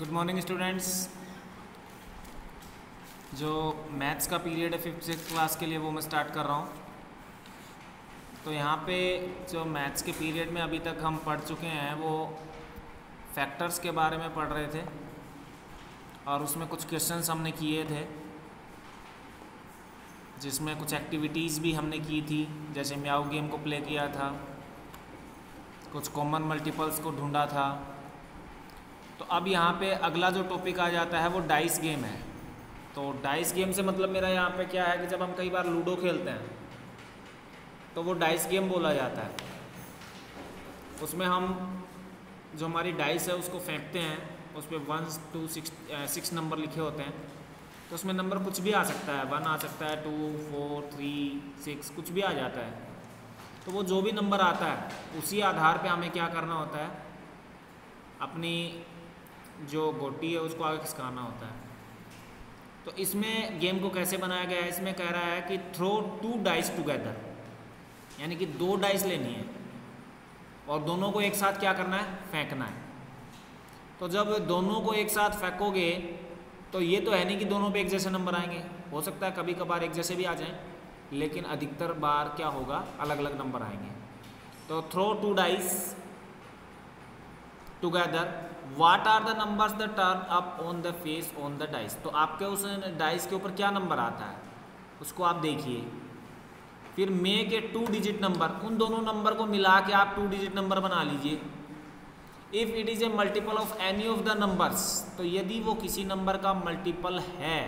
Good morning students. जो maths का period है 5th 6th क्लास के लिए वो मैं स्टार्ट कर रहा हूँ। तो यहाँ पे जो मैथ्स के पीरियड में अभी तक हम पढ़ चुके हैं वो फैक्टर्स के बारे में पढ़ रहे थे और उसमें कुछ क्वेश्चंस हमने किए थे जिसमें कुछ एक्टिविटीज़ भी हमने की थी, जैसे म्याऊ गेम को प्ले किया था, कुछ कॉमन मल्टीपल्स को ढूंढा था। तो अब यहाँ पे अगला जो टॉपिक आ जाता है वो डाइस गेम है। तो डाइस गेम से मतलब मेरा यहाँ पे क्या है कि जब हम कई बार लूडो खेलते हैं तो वो डाइस गेम बोला जाता है। उसमें हम जो हमारी डाइस है उसको फेंकते हैं, उस पर 1 2 6 नंबर लिखे होते हैं। तो उसमें नंबर कुछ भी आ सकता है, 1 आ सकता है, 2 4 3 6 कुछ भी आ जाता है। तो वो जो भी नंबर आता है उसी आधार पे हमें क्या करना होता है, अपनी जो गोटी है उसको आगे खिसकाना होता है। तो इसमें गेम को कैसे बनाया गया है, इसमें कह रहा है कि थ्रो 2 डाइस टुगेदर, यानी कि 2 डाइस लेनी है और दोनों को एक साथ क्या करना है, फेंकना है। तो जब दोनों को एक साथ फेंकोगे तो ये तो है नहीं कि दोनों पे एक जैसे नंबर आएंगे, हो सकता है कभी कभार एक जैसे भी आ जाएं, लेकिन अधिकतर बार क्या होगा, अलग अलग नंबर आएंगे। तो throw 2 dice together, what are the numbers the turn up on the face on the dice. तो आपके उस डाइस के ऊपर क्या नंबर आता है उसको आप देखिए। फिर मेक ए 2 डिजिट नंबर, उन दोनों नंबर को मिला के आप 2 डिजिट नंबर बना लीजिए। If it is a multiple of any of the numbers, तो यदि वो किसी नंबर का मल्टीपल है,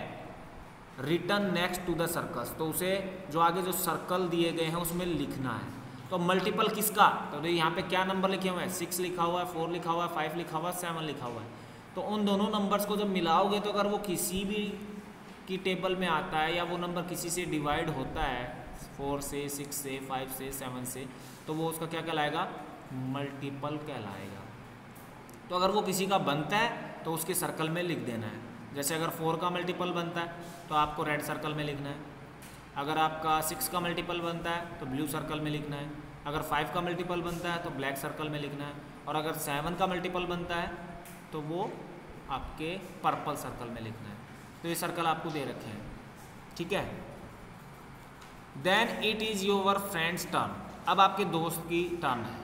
return next to the circles, तो उसे जो आगे जो सर्कल दिए गए हैं उसमें लिखना है। तो मल्टीपल किसका, तो यहाँ पे क्या नंबर लिखे हुए हैं, 6 लिखा हुआ है, 4 लिखा हुआ है, 5 लिखा हुआ है, 7 लिखा हुआ है। तो उन दोनों नंबर्स को जब मिलाओगे तो अगर वो किसी भी की टेबल में आता है या वो नंबर किसी से डिवाइड होता है, 4 से, 6 से, 5 से, 7 से, तो वो उसका क्या कहलाएगा, मल्टीपल कहलाएगा। तो अगर वो किसी का बनता है तो उसके सर्कल में लिख देना है। जैसे अगर 4 का मल्टीपल बनता है तो आपको रेड सर्कल में लिखना है, अगर आपका 6 का मल्टीपल बनता है तो ब्लू सर्कल में लिखना है, अगर 5 का मल्टीपल बनता है तो ब्लैक सर्कल में लिखना है, और अगर 7 का मल्टीपल बनता है तो वो आपके पर्पल सर्कल में लिखना है। तो ये सर्कल आपको दे रखे हैं, ठीक है। Then it is your friend's turn, अब आपके दोस्त की टर्न है।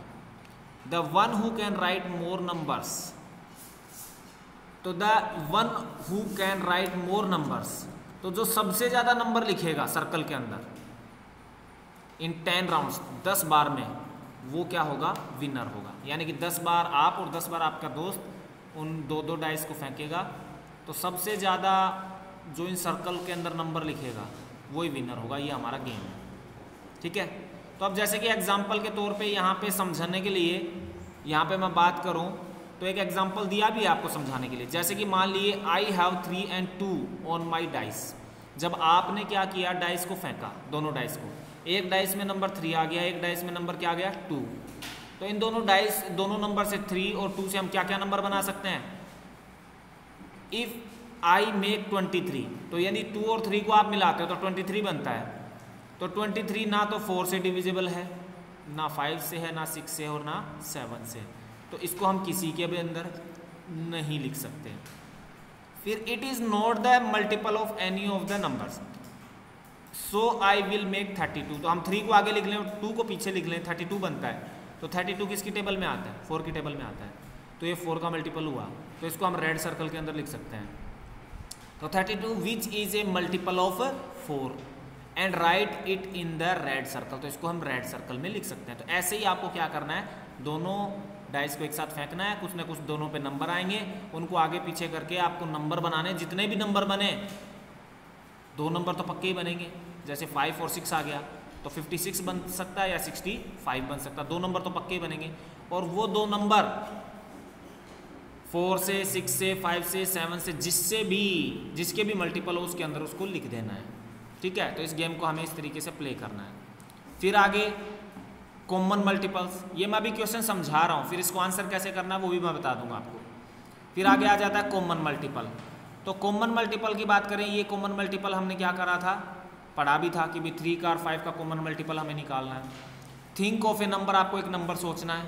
The one who can write more numbers, तो the one who can write more numbers, तो जो सबसे ज़्यादा नंबर लिखेगा सर्कल के अंदर इन 10 राउंड्स, 10 बार में, वो क्या होगा, विनर होगा। यानी कि 10 बार आप और 10 बार आपका दोस्त उन 2-2 डाइस को फेंकेगा, तो सबसे ज़्यादा जो इन सर्कल के अंदर नंबर लिखेगा वही विनर होगा। ये हमारा गेम है, ठीक है। तो अब जैसे कि एग्जाम्पल के तौर पे यहाँ पे समझाने के लिए यहाँ पे मैं बात करूँ तो एक एग्जाम्पल दिया भी है आपको समझाने के लिए। जैसे कि मान लिए I have 3 and 2 on my dice. जब आपने क्या किया, डाइस को फेंका, दोनों डाइस को, एक डाइस में नंबर 3 आ गया, एक डाइस में नंबर क्या आ गया, 2। तो इन दोनों डाइस, दोनों नंबर से 3 और 2 से हम क्या क्या नंबर बना सकते हैं। इफ़ आई मेक 23, तो यानी 2 और 3 को आप मिलाते हो तो 23 बनता है। तो 23 ना तो 4 से डिविजिबल है, ना 5 से है, ना 6 से और ना 7 से, तो इसको हम किसी के भी अंदर नहीं लिख सकते। फिर it is not the multiple of any of the numbers, so I will make 32। तो हम 3 को आगे लिख लें और 2 को पीछे लिख लें, 32 बनता है। तो 32 किसकी टेबल में आता है, 4 की टेबल में आता है। तो ये 4 का मल्टीपल हुआ, तो इसको हम रेड सर्कल के अंदर लिख सकते हैं। तो 32 which is a multiple of 4 and right it in the red circle, तो इसको हम रेड सर्कल में लिख सकते हैं। तो ऐसे ही आपको क्या करना है, दोनों डाइस को एक साथ फेंकना है, कुछ ना कुछ दोनों पे नंबर आएंगे, उनको आगे पीछे करके आपको नंबर बनाने, जितने भी नंबर बने, 2 नंबर तो पक्के ही बनेंगे। जैसे 5 और 6 आ गया तो 56 बन सकता है या 65 बन सकता है, 2 नंबर तो पक्के ही बनेंगे। और वो 2 नंबर 4 से, 6 से, 5 से, 7 से, जिसके भी मल्टीपल हो उसके अंदर उसको लिख देना है, ठीक है। तो इस गेम को हमें इस तरीके से प्ले करना है। फिर आगे कॉमन मल्टीपल्स, ये मैं अभी क्वेश्चन समझा रहा हूँ, फिर इसको आंसर कैसे करना है वो भी मैं बता दूंगा आपको। फिर आगे आ जाता है कॉमन मल्टीपल। तो कॉमन मल्टीपल की बात करें, ये कॉमन मल्टीपल हमने क्या करा था, पढ़ा भी था कि भी 3 का और 5 का कॉमन मल्टीपल हमें निकालना है। थिंक ऑफ ए नंबर, आपको एक नंबर सोचना है।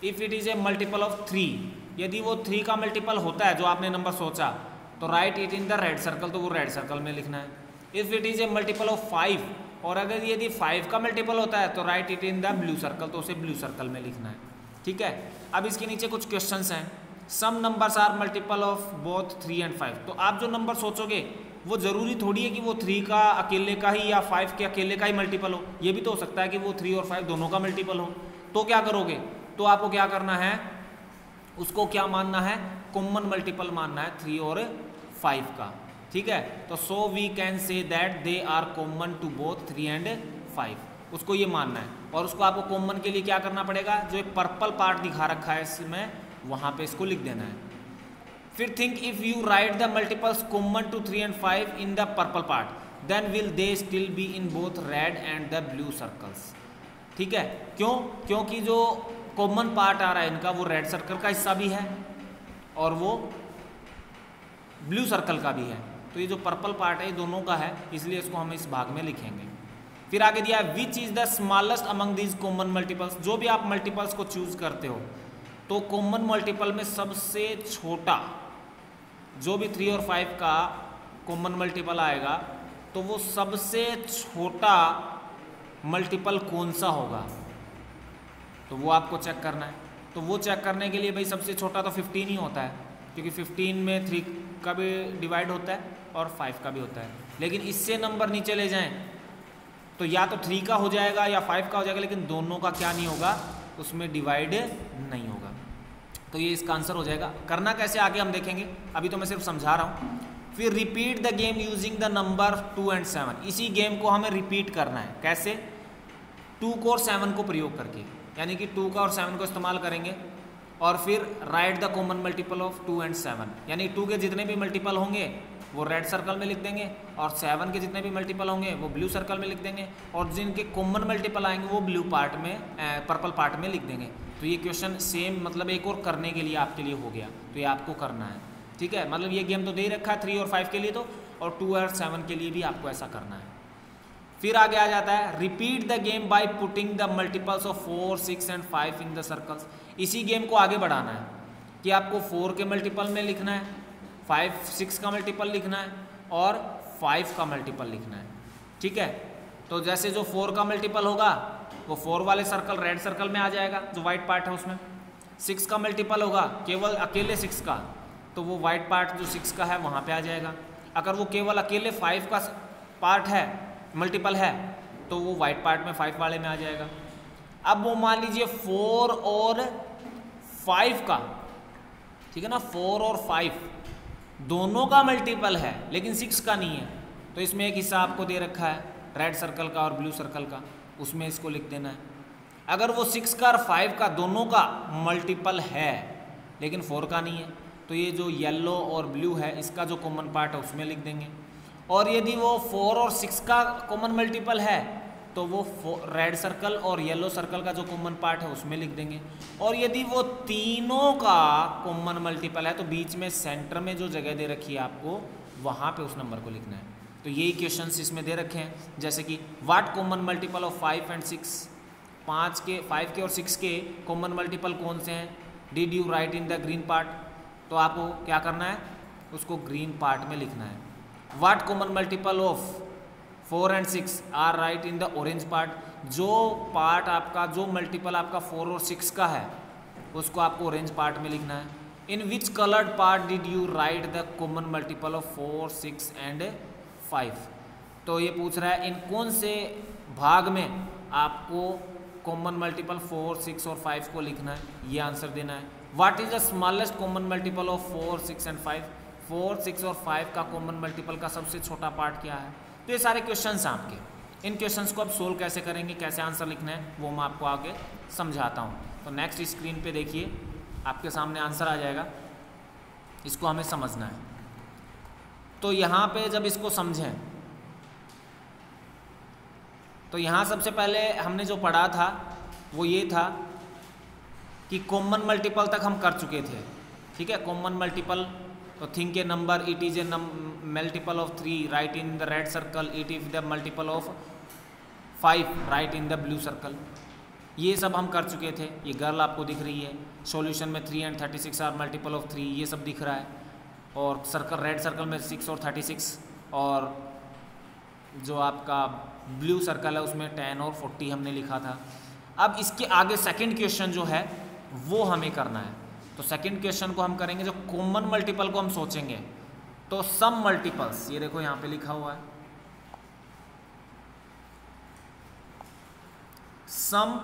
If it is a multiple of 3, यदि वो 3 का मल्टीपल होता है जो आपने नंबर सोचा, तो right it in the red circle, तो वो रेड सर्कल में लिखना है। If it is a multiple of 5, और अगर यदि 5 का मल्टीपल होता है तो right it in the blue circle, तो उसे ब्लू सर्कल में लिखना है। ठीक है, अब इसके नीचे कुछ क्वेश्चंस हैं। Some numbers are multiple of both 3 and 5। तो आप जो नंबर सोचोगे वो ज़रूरी थोड़ी है कि वो 3 का अकेले का ही या 5 के अकेले का ही मल्टीपल हो, ये भी तो हो सकता है कि वो 3 और 5 दोनों का मल्टीपल हो। तो क्या करोगे, तो आपको क्या करना है, उसको क्या मानना है, कॉमन मल्टीपल मानना है 3 और 5 का। ठीक है, तो so we can say that they are common to both 3 and 5, उसको ये मानना है। और उसको आपको कॉमन के लिए क्या करना पड़ेगा, जो एक पर्पल पार्ट दिखा रखा है इसमें, वहाँ पे इसको लिख देना है। फिर think if you write the multiples common to 3 and 5 in the purple part, then will they still be in both red and the blue circles. ठीक है, क्यों, क्योंकि जो कॉमन पार्ट आ रहा है इनका वो रेड सर्कल का हिस्सा भी है और वो ब्लू सर्कल का भी है। तो ये जो पर्पल पार्ट है ये दोनों का है, इसलिए इसको हम इस भाग में लिखेंगे। फिर आगे दिया है which is the smallest among these common multiples. जो भी आप मल्टीपल्स को चूज करते हो तो कॉमन मल्टीपल में सबसे छोटा जो भी 3 और 5 का कॉमन मल्टीपल आएगा तो वो सबसे छोटा मल्टीपल कौन सा होगा, तो वो आपको चेक करना है। तो वो चेक करने के लिए भाई सबसे छोटा तो 15 ही होता है, क्योंकि 15 में 3 का भी डिवाइड होता है और 5 का भी होता है। लेकिन इससे नंबर नीचे ले जाएं तो या तो 3 का हो जाएगा या 5 का हो जाएगा, लेकिन दोनों का क्या नहीं होगा, उसमें डिवाइड नहीं होगा। तो ये इसका आंसर हो जाएगा। करना कैसे आगे हम देखेंगे, अभी तो मैं सिर्फ समझा रहा हूँ। फिर repeat the game using the number 2 and 7। इसी गेम को हमें रिपीट करना है। कैसे, 2 को और 7 को प्रयोग करके, यानी कि 2 का और 7 को इस्तेमाल करेंगे। और फिर right the common multiple of 2 and 7, यानी 2 के जितने भी मल्टीपल होंगे वो रेड सर्कल में लिख देंगे और 7 के जितने भी मल्टीपल होंगे वो ब्लू सर्कल में लिख देंगे, और जिनके कॉमन मल्टीपल आएंगे वो ब्लू पार्ट में, पर्पल पार्ट में लिख देंगे। तो ये क्वेश्चन सेम, मतलब एक और करने के लिए आपके लिए हो गया, तो ये आपको करना है। ठीक है, मतलब ये गेम तो दे ही रखा है 3 और 5 के लिए तो, और 2 और 7 के लिए भी आपको ऐसा करना है। फिर आगे आ जाता है repeat the game by putting the multiples of 4, 6 and 5 in the circles. इसी गेम को आगे बढ़ाना है कि आपको 4 के मल्टीपल में लिखना है, 5, 6 का मल्टीपल लिखना है और 5 का मल्टीपल लिखना है। ठीक है, तो जैसे जो 4 का मल्टीपल होगा वो 4 वाले सर्कल रेड सर्कल में आ जाएगा जो वाइट पार्ट है उसमें। 6 का मल्टीपल होगा केवल अकेले 6 का, तो वो वाइट पार्ट जो 6 का है वहाँ पे आ जाएगा। अगर वो केवल अकेले 5 का पार्ट है, मल्टीपल है, तो वो वाइट पार्ट में 5 वाले में आ जाएगा। अब वो मान लीजिए 4 और 5 का, ठीक है ना, 4 और 5 दोनों का मल्टीपल है लेकिन 6 का नहीं है, तो इसमें एक हिस्सा आपको दे रखा है रेड सर्कल का और ब्लू सर्कल का, उसमें इसको लिख देना है। अगर वो 6 का और 5 का दोनों का मल्टीपल है लेकिन 4 का नहीं है, तो ये जो येलो और ब्लू है इसका जो कॉमन पार्ट है उसमें लिख देंगे। और यदि वो 4 और 6 का कॉमन मल्टीपल है तो वो रेड सर्कल और येलो सर्कल का जो कॉमन पार्ट है उसमें लिख देंगे। और यदि वो तीनों का कॉमन मल्टीपल है तो बीच में सेंटर में जो जगह दे रखी है आपको वहाँ पे उस नंबर को लिखना है। तो यही क्वेश्चंस इसमें दे रखे हैं, जैसे कि what common multiple of 5 and 6। 5 के और 6 के कॉमन मल्टीपल कौन से हैं, did you right in the green part, तो आपको क्या करना है, उसको ग्रीन पार्ट में लिखना है। What common multiple of 4 and 6 are write in the orange part. जो पार्ट आपका, जो मल्टीपल आपका 4 और 6 का है उसको आपको ऑरेंज पार्ट में लिखना है। In which coloured part did you write the common multiple of 4, 6 and 5। तो ये पूछ रहा है इन कौन से भाग में आपको कॉमन मल्टीपल 4, 6 और 5 को लिखना है, ये आंसर देना है। What is the smallest common multiple of 4, 6 and 5। 4, 6 और 5 का कॉमन मल्टीपल का सबसे छोटा पार्ट क्या है। तो ये सारे क्वेश्चंस हैं आपके। इन क्वेश्चंस को आप सोल्व कैसे करेंगे, कैसे आंसर लिखना है, वो मैं आपको आगे समझाता हूँ। तो नेक्स्ट स्क्रीन पे देखिए, आपके सामने आंसर आ जाएगा, इसको हमें समझना है। तो यहाँ पे जब इसको समझें तो यहाँ सबसे पहले हमने जो पढ़ा था वो ये था कि कॉमन मल्टीपल तक हम कर चुके थे। ठीक है, कॉमन मल्टीपल, तो think A number, it is a multiple of 3, right in the red circle, it is the multiple of 5, right in the blue circle. ये सब हम कर चुके थे। ये गर्ल आपको दिख रही है, सॉल्यूशन में 3 एंड 36 आर मल्टीपल ऑफ 3, ये सब दिख रहा है। और सर्कल, रेड सर्कल में 6 और 36, और जो आपका ब्लू सर्कल है उसमें 10 और 40 हमने लिखा था। अब इसके आगे सेकंड क्वेश्चन जो है वो हमें करना है। तो सेकंड क्वेश्चन को हम करेंगे, जो कॉमन मल्टीपल को हम सोचेंगे। तो सम मल्टीपल्स, ये देखो यहाँ पे लिखा हुआ है, सम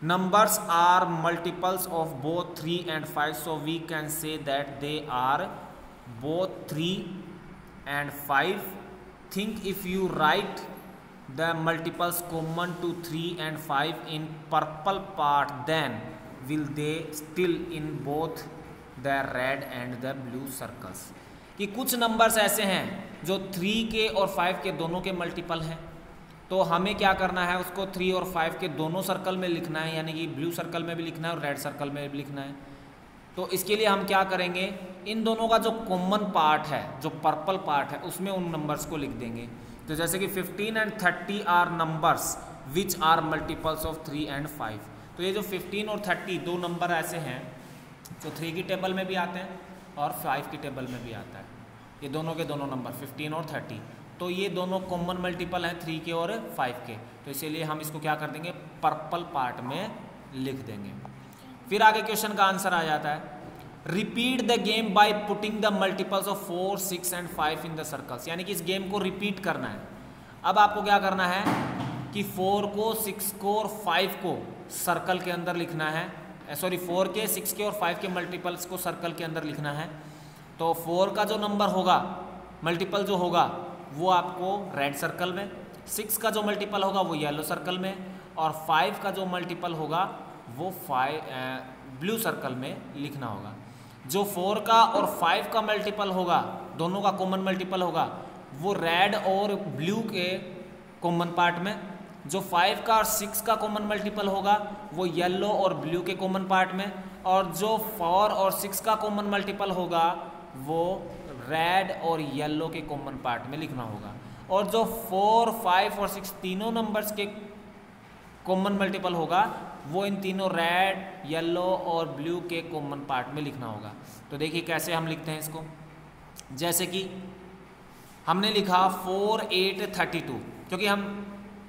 numbers are multiples of both 3 and 5, so we can say that they are both 3 and 5. Think if you write the multiples common to 3 and 5 in purple part, then will they still in both the red and the blue circles? कि कुछ numbers ऐसे हैं जो 3 के और 5 के दोनों के मल्टीपल हैं, तो हमें क्या करना है, उसको 3 और 5 के दोनों सर्कल में लिखना है, यानी कि ब्लू सर्कल में भी लिखना है और रेड सर्कल में भी लिखना है। तो इसके लिए हम क्या करेंगे, इन दोनों का जो कॉमन पार्ट है, जो पर्पल पार्ट है, उसमें उन नंबर्स को लिख देंगे। तो जैसे कि 15 and 30 are numbers which are multiples of 3 and 5। तो ये जो 15 और 30 दो नंबर ऐसे हैं जो 3 की टेबल में भी आते हैं और 5 की टेबल में भी आता है। ये दोनों के दोनों नंबर 15 और 30, तो ये दोनों कॉमन मल्टीपल हैं 3 के और 5 के। तो इसीलिए हम इसको क्या कर देंगे, पर्पल पार्ट में लिख देंगे। फिर आगे क्वेश्चन का आंसर आ जाता है, repeat the game by putting the multiples of 4, 6 and 5 in the circles. यानी कि इस गेम को रिपीट करना है। अब आपको क्या करना है कि 4 को, 6 को और 5 को सर्कल के अंदर लिखना है, 4 के, 6 के और 5 के मल्टीपल्स को सर्कल के अंदर लिखना है। तो 4 का जो नंबर होगा, मल्टीपल जो होगा, वो आपको रेड सर्कल में, 6 का जो मल्टीपल होगा वो येलो सर्कल में, और 5 का जो मल्टीपल होगा वो ब्लू सर्कल में लिखना होगा। जो 4 का और 5 का मल्टीपल होगा, दोनों का कॉमन मल्टीपल होगा, वो रेड और ब्लू के कॉमन पार्ट में। जो 5 का और 6 का कॉमन मल्टीपल होगा वो येलो और ब्लू के कॉमन पार्ट में, और जो 4 और 6 का कॉमन मल्टीपल होगा वो रेड और येलो के कॉमन पार्ट में लिखना होगा। और जो 4, 5 और 6 तीनों नंबर्स के कॉमन मल्टीपल होगा वो इन तीनों रेड, येलो और ब्लू के कॉमन पार्ट में लिखना होगा। तो देखिए कैसे हम लिखते हैं इसको। जैसे कि हमने लिखा 4, 8, 32, क्योंकि हम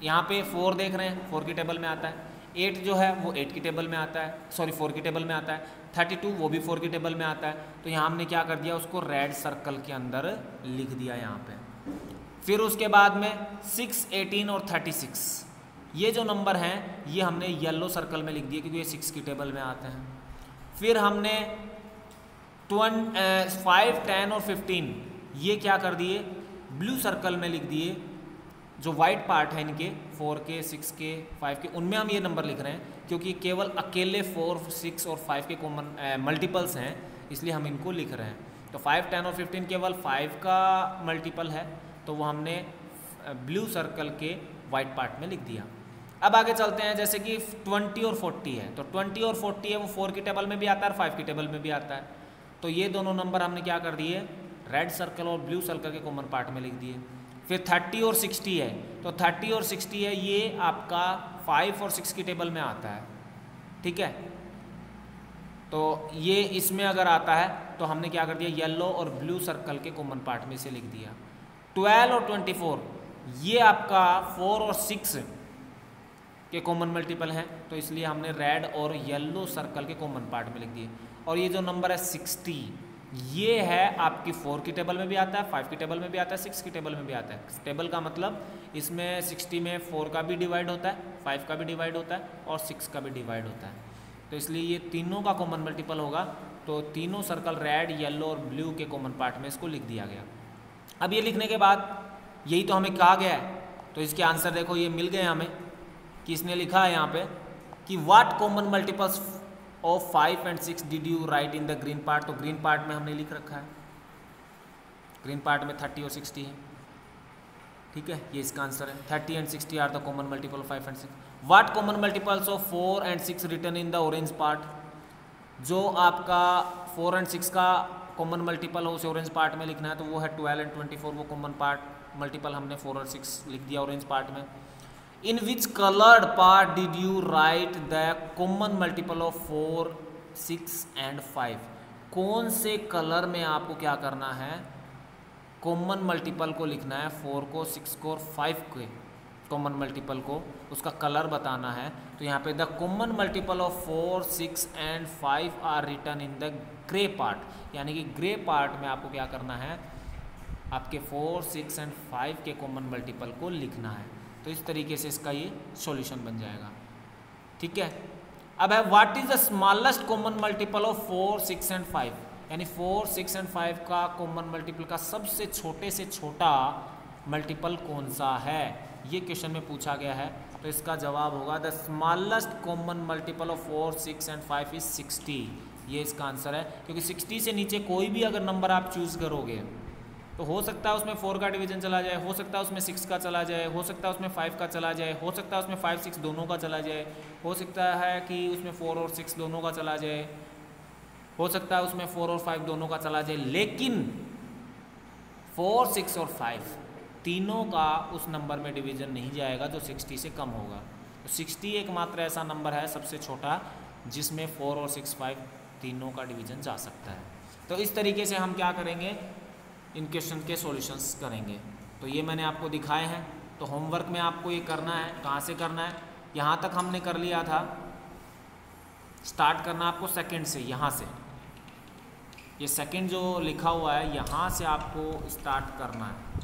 यहाँ पे 4 देख रहे हैं, 4 की टेबल में आता है, 8 जो है वो 8 की टेबल में आता है, 4 की टेबल में आता है, 32 वो भी 4 की टेबल में आता है। तो यहाँ हमने क्या कर दिया, उसको रेड सर्कल के अंदर लिख दिया यहाँ पे। फिर उसके बाद में 6, 18 और 36 ये जो नंबर हैं ये हमने येलो सर्कल में लिख दिए क्योंकि ये 6 की टेबल में आते हैं। फिर हमने 5, 10 और 15 ये क्या कर दिए, ब्लू सर्कल में लिख दिए। जो वाइट पार्ट है इनके 4 के, 6 के, 5 के, उनमें हम ये नंबर लिख रहे हैं क्योंकि केवल अकेले 4, 6 और 5 के कॉमन मल्टीपल्स हैं, इसलिए हम इनको लिख रहे हैं। तो 5, 10 और 15 केवल 5 का मल्टीपल है, तो वो हमने ब्लू सर्कल के वाइट पार्ट में लिख दिया। अब आगे चलते हैं, जैसे कि 20 और 40 है, तो 20 और 40 है वो 4 की टेबल में भी आता है और 5 की टेबल में भी आता है। तो ये दोनों नंबर हमने क्या कर दिए, रेड सर्कल और ब्लू सर्कल के कॉमन पार्ट में लिख दिए। फिर 30 और 60 है, तो 30 और 60 है ये आपका 5 और 6 की टेबल में आता है, ठीक है। तो ये इसमें अगर आता है तो हमने क्या कर दिया, येलो और ब्लू सर्कल के कॉमन पार्ट में से लिख दिया। 12 और 24 ये आपका 4 और 6 के कॉमन मल्टीपल हैं, तो इसलिए हमने रेड और येलो सर्कल के कॉमन पार्ट में लिख दिए। और ये जो नंबर है 60 ये है आपकी 4 की टेबल में भी आता है, 5 की टेबल में भी आता है, 6 की टेबल में भी आता है। टेबल का मतलब इसमें 60 में 4 का भी डिवाइड होता है, 5 का भी डिवाइड होता है और 6 का भी डिवाइड होता है। तो इसलिए ये तीनों का कॉमन मल्टीपल होगा, तो तीनों सर्कल रेड, येलो और ब्लू के कॉमन पार्ट में इसको लिख दिया गया। अब ये लिखने के बाद यही तो हमें कहा गया है, तो इसके आंसर देखो ये मिल गए हमें कि इसने लिखा है यहाँ पे कि what common multiples of 5 and 6 did you right in the green part. तो ग्रीन पार्ट में हमने लिख रखा है, ग्रीन पार्ट में 30 और 60 है, ठीक है, ये इसका आंसर है। 30 and 60 are the common multiple of 5 and 6। What common multiples of 4 and 6 written in the orange part. जो आपका 4 एंड 6 का कॉमन मल्टीपल हो उसे ऑरेंज पार्ट में लिखना है, तो वो है 12 एंड 24 वो कॉमन पार्ट मल्टीपल हमने 4 और 6 लिख दिया ऑरेंज पार्ट में। In which coloured part did you write the common multiple of 4, 6 and 5? कौन से कलर में आपको क्या करना है, कॉमन मल्टीपल को लिखना है, 4 को, 6 को और 5 के कॉमन मल्टीपल को, उसका कलर बताना है। तो यहाँ पे the common multiple of 4, 6 and 5 are written in the grey part, यानी कि ग्रे पार्ट में आपको क्या करना है, आपके 4, 6 एंड 5 के कॉमन मल्टीपल को लिखना है। तो इस तरीके से इसका ये सॉल्यूशन बन जाएगा। ठीक है, अब है what is the smallest common multiple of 4, 6 and 5, यानी 4, 6 एंड 5 का कॉमन मल्टीपल का सबसे छोटे से छोटा मल्टीपल कौन सा है, ये क्वेश्चन में पूछा गया है। तो इसका जवाब होगा the smallest common multiple of 4, 6 and 5 is 60। ये इसका आंसर है, क्योंकि 60 से नीचे कोई भी अगर नंबर आप चूज़ करोगे तो हो सकता है उसमें 4 का डिवीजन चला जाए, हो सकता है उसमें 6 का चला जाए, हो सकता है उसमें 5 का चला जाए, हो सकता है उसमें 5, 6 दोनों का चला जाए, हो सकता है कि उसमें 4 और 6 दोनों का चला जाए, हो सकता है उसमें 4 और 5 दोनों का चला जाए, लेकिन 4, 6 और 5 तीनों का उस नंबर में डिवीजन नहीं जाएगा जो 60 से कम होगा। तो 60 एकमात्र ऐसा नंबर है सबसे छोटा जिसमें 4 और 6, 5 तीनों का डिवीजन जा सकता है। तो इस तरीके से हम क्या करेंगे, इन क्वेश्चन के सॉल्यूशंस करेंगे। तो ये मैंने आपको दिखाए हैं। तो होमवर्क में आपको ये करना है, कहाँ से करना है, यहाँ तक हमने कर लिया था, स्टार्ट करना आपको सेकंड से, यहाँ से ये सेकंड जो लिखा हुआ है यहाँ से आपको स्टार्ट करना है।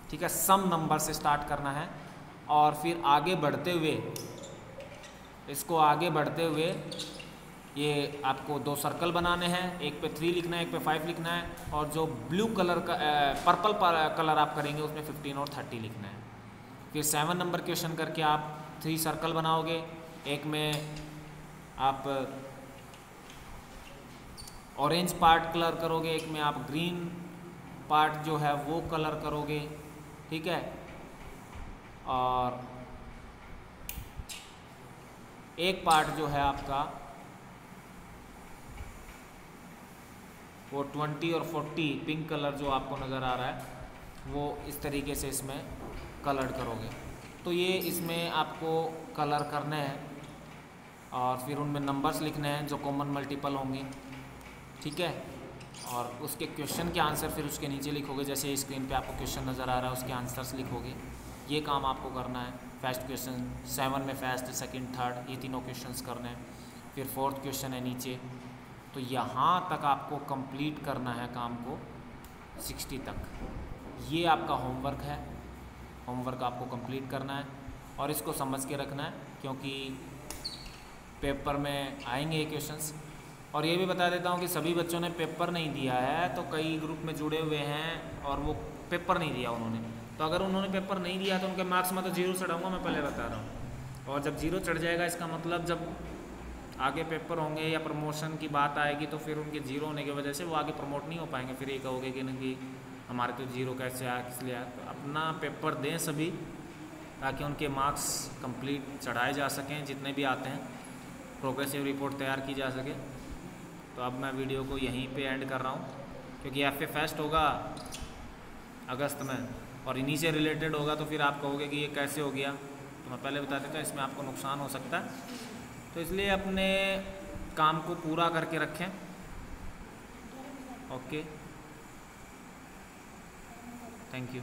ठीक है, सम नंबर से स्टार्ट करना है और फिर आगे बढ़ते हुए, इसको आगे बढ़ते हुए ये आपको 2 सर्कल बनाने हैं, एक पे 3 लिखना है, एक पे 5 लिखना है, और जो ब्लू कलर का पर्पल कलर आप करेंगे उसमें 15 और 30 लिखना है। फिर 7 नंबर क्वेश्चन करके आप 3 सर्कल बनाओगे, एक में आप ऑरेंज पार्ट कलर करोगे, एक में आप ग्रीन पार्ट जो है वो कलर करोगे। ठीक है, और एक पार्ट जो है आपका वो 20 और 40 पिंक कलर जो आपको नज़र आ रहा है वो इस तरीके से इसमें कलर करोगे। तो ये इसमें आपको कलर करने हैं और फिर उनमें नंबर्स लिखने हैं जो कॉमन मल्टीपल होंगे। ठीक है, और उसके क्वेश्चन के आंसर फिर उसके नीचे लिखोगे, जैसे स्क्रीन पे आपको क्वेश्चन नज़र आ रहा है उसके आंसर्स लिखोगे। ये काम आपको करना है। फर्स्ट क्वेश्चन 7 में फर्स्ट, सेकंड, थर्ड, ये तीनों क्वेश्चंस करने हैं। फिर 4th क्वेश्चन है नीचे। तो यहाँ तक आपको कंप्लीट करना है काम को 60 तक। ये आपका होमवर्क है, होमवर्क आपको कंप्लीट करना है और इसको समझ के रखना है, क्योंकि पेपर में आएंगे ये क्वेश्चंस। और ये भी बता देता हूँ कि सभी बच्चों ने पेपर नहीं दिया है, तो कई ग्रुप में जुड़े हुए हैं और वो पेपर नहीं दिया उन्होंने। तो अगर उन्होंने पेपर नहीं दिया तो उनके मार्क्स में तो 0 चढ़ाऊँगा, मैं पहले बता रहा हूँ। और जब 0 चढ़ जाएगा इसका मतलब जब आगे पेपर होंगे या प्रमोशन की बात आएगी तो फिर उनके 0 होने की वजह से वो आगे प्रमोट नहीं हो पाएंगे। फिर ये कहोगे कि नहीं हमारे तो 0 कैसे आया, किस लिए आया। तो अपना पेपर दें सभी, ताकि उनके मार्क्स कंप्लीट चढ़ाए जा सकें, जितने भी आते हैं, प्रोग्रेसिव रिपोर्ट तैयार की जा सके। तो अब मैं वीडियो को यहीं पे एंड कर रहा हूँ, क्योंकि FA फेस्ट होगा अगस्त में और इन्हीं से रिलेटेड होगा, तो फिर आप कहोगे कि ये कैसे हो गया। तो मैं पहले बता देता हूँ, इसमें आपको नुकसान हो सकता है, तो इसलिए अपने काम को पूरा करके रखें। Okay, thank you.